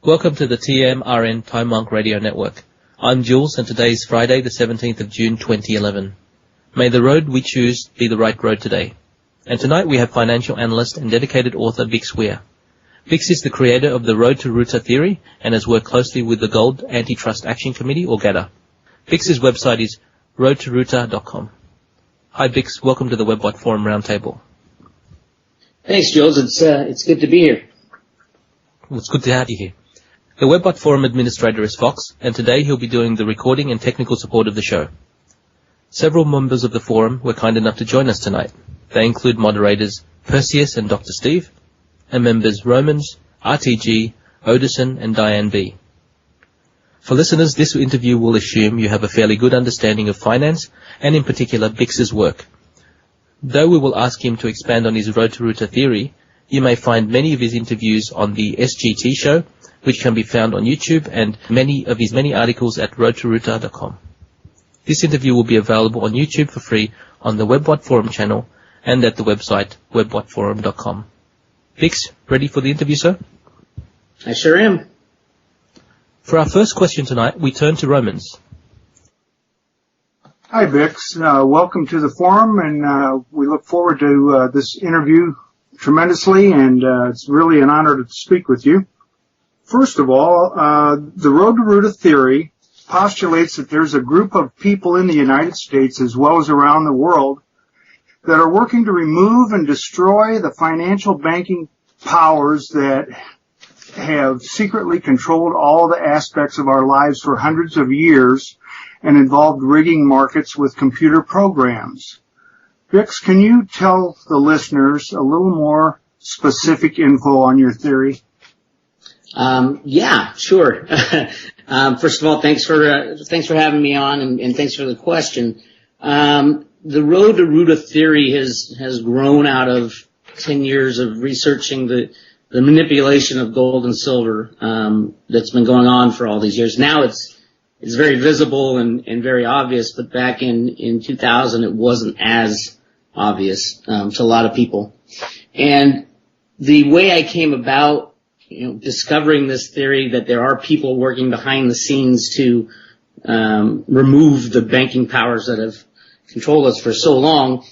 Welcome to the TMRN Time Monk Radio Network. I'm Jules, and today is Friday, the 17th of June 2011. May the road we choose be the right road today. And tonight we have financial analyst and dedicated author Bix Weir. Bix is the creator of the Road to Ruta theory and has worked closely with the Gold Antitrust Action Committee, or GATA. Bix's website is roadtoruta.com. Hi Bix, welcome to the WebBot Forum Roundtable. Thanks, Jules. It's good to be here. Well, it's good to have you here. The WebBot Forum administrator is Fox, and today he'll be doing the recording and technical support of the show. Several members of the forum were kind enough to join us tonight. They include moderators Perseus and Dr. Steve, and members Romans, RTG, Odison, and Diane B. For listeners, this interview will assume you have a fairly good understanding of finance, and in particular Bix's work. Though we will ask him to expand on his Road to Ruta theory, you may find many of his interviews on the SGT show, which can be found on YouTube, and many of his many articles at roadtoruta.com. This interview will be available on YouTube for free on the WebBot Forum channel and at the website webbotforum.com. Bix, ready for the interview, sir? I sure am. For our first question tonight, we turn to Romans. Hi, Bix. Welcome to the forum, and we look forward to this interview tremendously, and it's really an honor to speak with you. First of all, the Road to Ruta theory postulates that there's a group of people in the United States as well as around the world that are working to remove and destroy the financial banking powers that have secretly controlled all the aspects of our lives for hundreds of years and involved rigging markets with computer programs. Bix, can you tell the listeners a little more specific info on your theory? Yeah, sure. First of all, thanks for having me on, and thanks for the question. The Road to Ruta theory has grown out of 10 years of researching the manipulation of gold and silver that's been going on for all these years. Now it's very visible and very obvious, but back in 2000 it wasn't as obvious to a lot of people. And the way I came about discovering this theory that there are people working behind the scenes to remove the banking powers that have controlled us for so long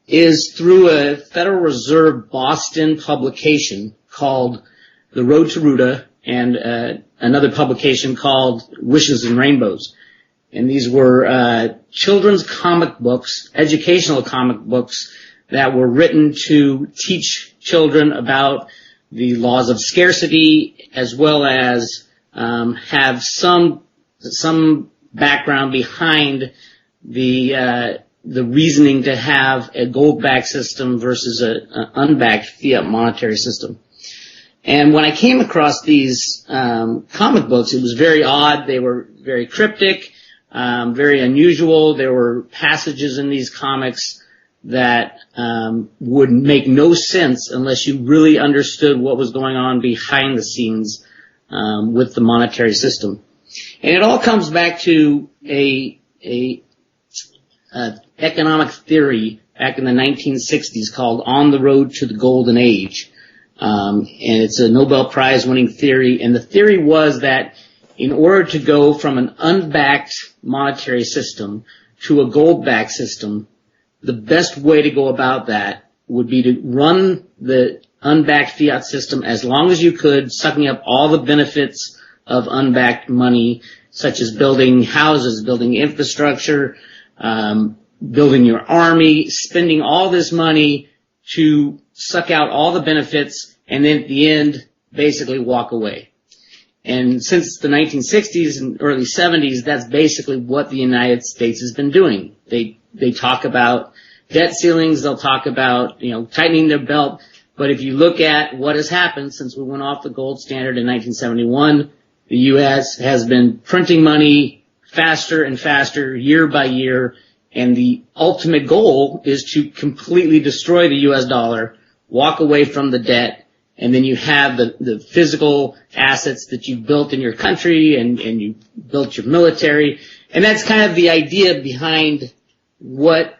is through a Federal Reserve Boston publication called The Road to Ruta and another publication called Wishes and Rainbows. And these were children's comic books, educational comic books that were written to teach children about the laws of scarcity, as well as have some background behind the reasoning to have a gold-backed system versus an unbacked fiat monetary system. And when I came across these comic books, it was very odd. They were very cryptic, very unusual. There were passages in these comics that would make no sense unless you really understood what was going on behind the scenes with the monetary system. And it all comes back to a economic theory back in the 1960s called On the Road to the Golden Age. And it's a Nobel Prize winning theory, and the theory was that in order to go from an unbacked monetary system to a gold-backed system, the best way to go about that would be to run the unbacked fiat system as long as you could, sucking up all the benefits of unbacked money, such as building houses, building infrastructure, building your army, spending all this money to suck out all the benefits, and then at the end, basically walk away. And since the 1960s and early 70s, that's basically what the United States has been doing. They talk about debt ceilings, they'll talk about, tightening their belt. But if you look at what has happened since we went off the gold standard in 1971, the U.S. has been printing money faster and faster year by year, and the ultimate goal is to completely destroy the U.S. dollar, walk away from the debt, and then you have the physical assets that you've built in your country and you built your military. And that's kind of the idea behind what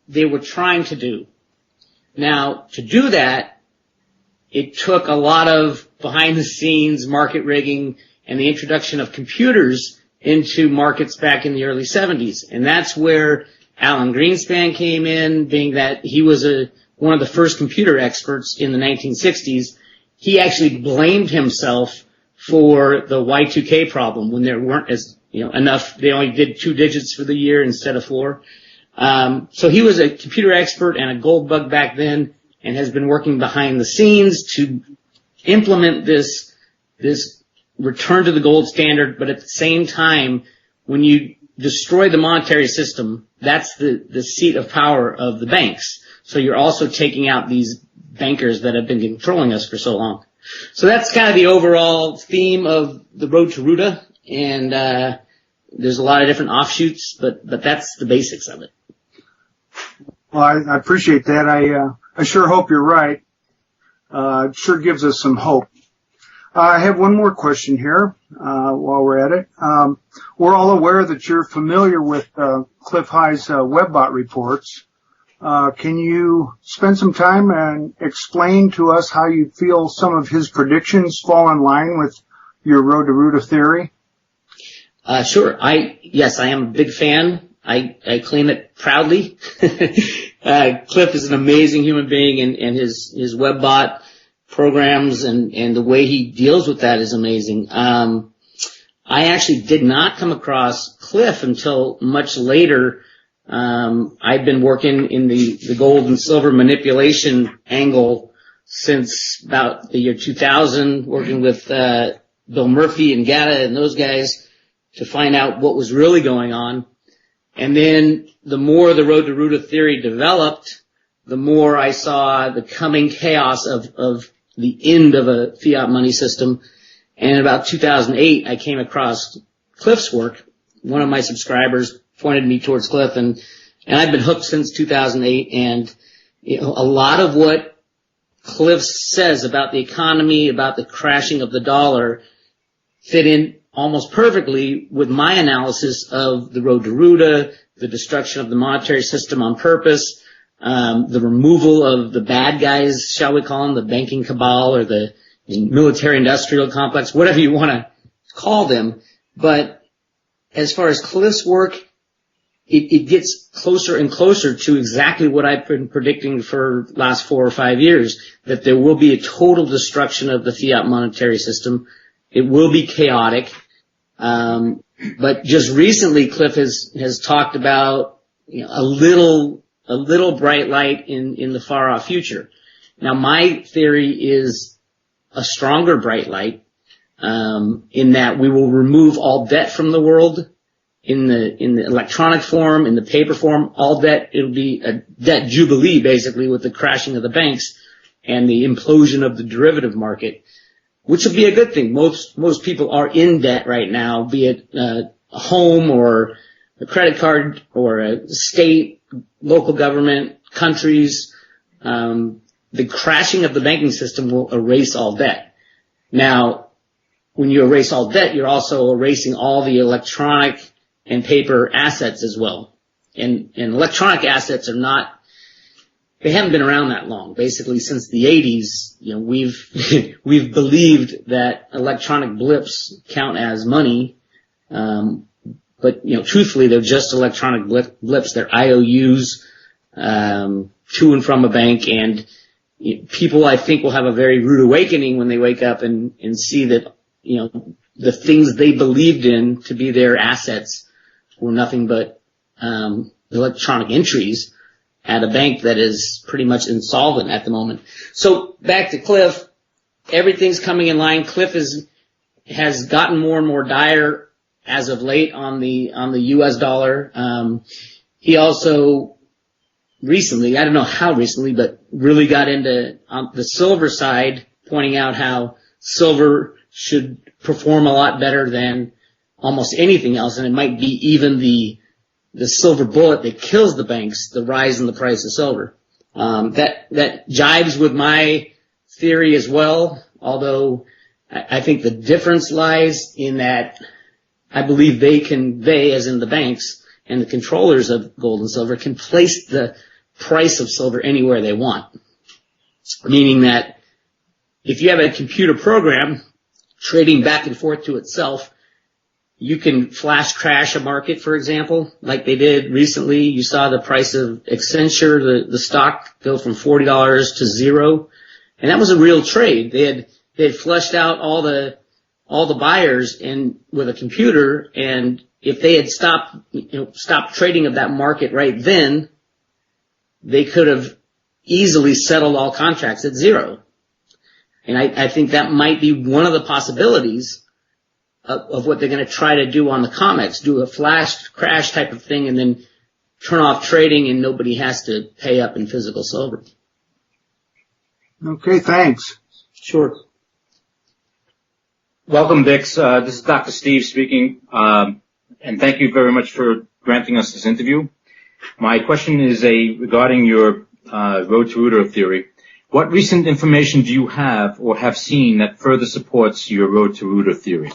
they were trying to do. Now, to do that, it took a lot of behind the scenes market rigging and the introduction of computers into markets back in the early 70s. And that's where Alan Greenspan came in, being that he was one of the first computer experts in the 1960s. He actually blamed himself for the Y2K problem when there weren't enough. They only did 2 digits for the year instead of 4. So he was a computer expert and a gold bug back then, and has been working behind the scenes to implement this return to the gold standard. But at the same time, when you destroy the monetary system, that's the seat of power of the banks. So you're also taking out these bankers that have been controlling us for so long. So that's kind of the overall theme of the road to Ruta, and there's a lot of different offshoots, but that's the basics of it. Well, I appreciate that. I sure hope you're right. It sure gives us some hope. I have one more question here while we're at it. We're all aware that you're familiar with Cliff High's WebBot reports. Can you spend some time and explain to us how you feel some of his predictions fall in line with your road to Ruta theory? Sure. Yes, I am a big fan. I claim it proudly. Cliff is an amazing human being, and his WebBot programs and the way he deals with that is amazing. I actually did not come across Cliff until much later. I've been working in the gold and silver manipulation angle since about the year 2000, working with Bill Murphy and Gatta and those guys to find out what was really going on. And then the more the road to Ruta theory developed, the more I saw the coming chaos of the end of a fiat money system. And in about 2008, I came across Cliff's work. One of my subscribers pointed me towards Cliff, and I've been hooked since 2008. And a lot of what Cliff says about the economy, about the crashing of the dollar, fit in almost perfectly with my analysis of the road to Ruta, the destruction of the monetary system on purpose, the removal of the bad guys, shall we call them, the banking cabal or the military-industrial complex, whatever you want to call them. But as far as Cliff's work, it gets closer and closer to exactly what I've been predicting for the last 4 or 5 years, that there will be a total destruction of the fiat monetary system. It will be chaotic. But just recently, Cliff has talked about a little bright light in the far off future. Now, my theory is a stronger bright light, in that we will remove all debt from the world in the electronic form, in the paper form, all debt. It'll be a debt jubilee, basically, with the crashing of the banks and the implosion of the derivative market, which will be a good thing. Most people are in debt right now, be it a home or a credit card or a state, local government, countries. The crashing of the banking system will erase all debt. Now, when you erase all debt, you're also erasing all the electronic and paper assets as well. And electronic assets they haven't been around that long. Basically, since the 80s, we've believed that electronic blips count as money. But truthfully, they're just electronic blips. They're IOUs, to and from a bank. And people, I think, will have a very rude awakening when they wake up and see that, the things they believed in to be their assets were nothing but, electronic entries at a bank that is pretty much insolvent at the moment. So back to Cliff, everything's coming in line. Cliff has gotten more and more dire as of late on the US dollar. He also recently, I don't know how recently, but really got into on the silver side, pointing out how silver should perform a lot better than almost anything else, and it might be even the silver bullet that kills the banks, the rise in the price of silver. That jives with my theory as well, although I think the difference lies in that I believe they, as in the banks and the controllers of gold and silver, can place the price of silver anywhere they want. Meaning that if you have a computer program trading back and forth to itself, you can flash crash a market, for example, like they did recently. You saw the price of Accenture, the stock go from $40 to zero. And that was a real trade. They had flushed out all the buyers and with a computer, and if they had stopped trading of that market right then, they could have easily settled all contracts at zero. And I think that might be one of the possibilities of what they're going to try to do on the COMEX, do a flash crash type of thing and then turn off trading and nobody has to pay up in physical silver. Okay, thanks. Sure. Welcome, Bix. This is Dr. Steve speaking, and thank you very much for granting us this interview. My question is regarding your road to Rooter theory. What recent information do you have or have seen that further supports your road to Rooter theory?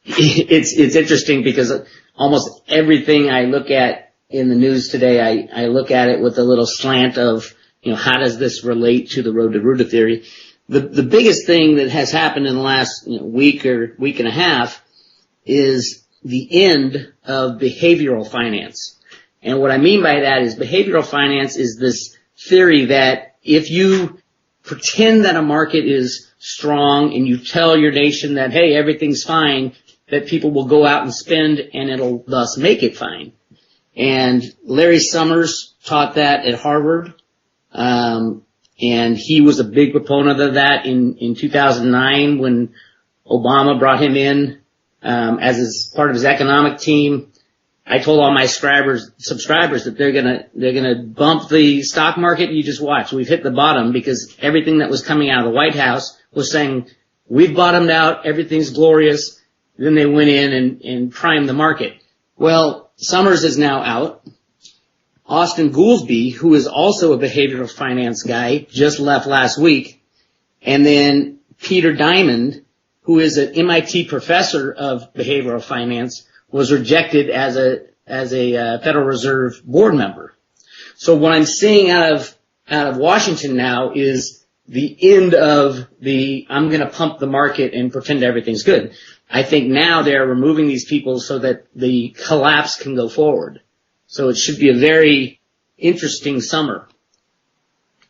It's interesting because almost everything I look at in the news today, I look at it with a little slant of, how does this relate to the road to Rooter theory? The biggest thing that has happened in the last week or week and a half is the end of behavioral finance. And what I mean by that is behavioral finance is this theory that if you pretend that a market is strong and you tell your nation that, hey, everything's fine, that people will go out and spend and it'll thus make it fine. And Larry Summers taught that at Harvard. And he was a big proponent of that in 2009 when Obama brought him in, as part of his economic team. I told all my subscribers that they're gonna bump the stock market. You just watch. We've hit the bottom because everything that was coming out of the White House was saying, we've bottomed out, everything's glorious. Then they went in and primed the market. Well, Summers is now out. Austin Goolsbee, who is also a behavioral finance guy, just left last week. And then Peter Diamond, who is an MIT professor of behavioral finance, was rejected as a Federal Reserve board member. So what I'm seeing out of Washington now is the end of I'm going to pump the market and pretend everything's good. I think now they're removing these people so that the collapse can go forward. So it should be a very interesting summer.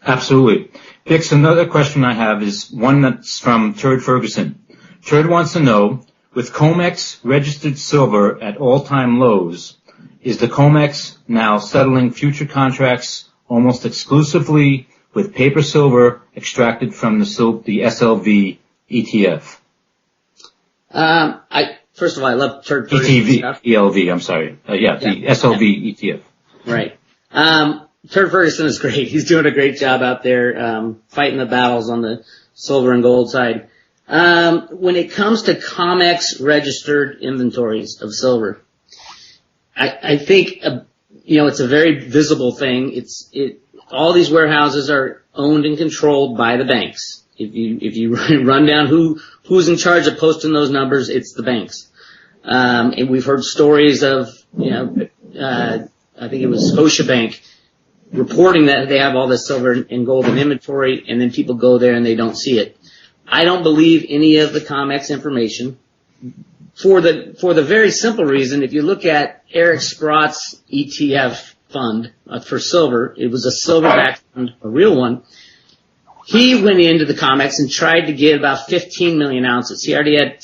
Absolutely. Bix, another question I have is one that's from Turd Ferguson. Turd wants to know, with COMEX registered silver at all-time lows, is the COMEX now settling future contracts almost exclusively with paper silver extracted from the SLV ETF? First of all, I love Turd Ferguson stuff. ELV, I'm sorry. The SLV ETF. Right. Turd Ferguson is great. He's doing a great job out there, fighting the battles on the silver and gold side. When it comes to COMEX registered inventories of silver, I think, it's a very visible thing. All these warehouses are owned and controlled by the banks. If you run down who's in charge of posting those numbers, it's the banks. And we've heard stories of, I think it was Scotiabank reporting that they have all this silver and gold in inventory, and then people go there and they don't see it. I don't believe any of the COMEX information for the very simple reason, if you look at Eric Sprott's ETF fund for silver, it was a silver-backed fund, a real one. He went into the COMEX and tried to get about 15 million ounces. He already had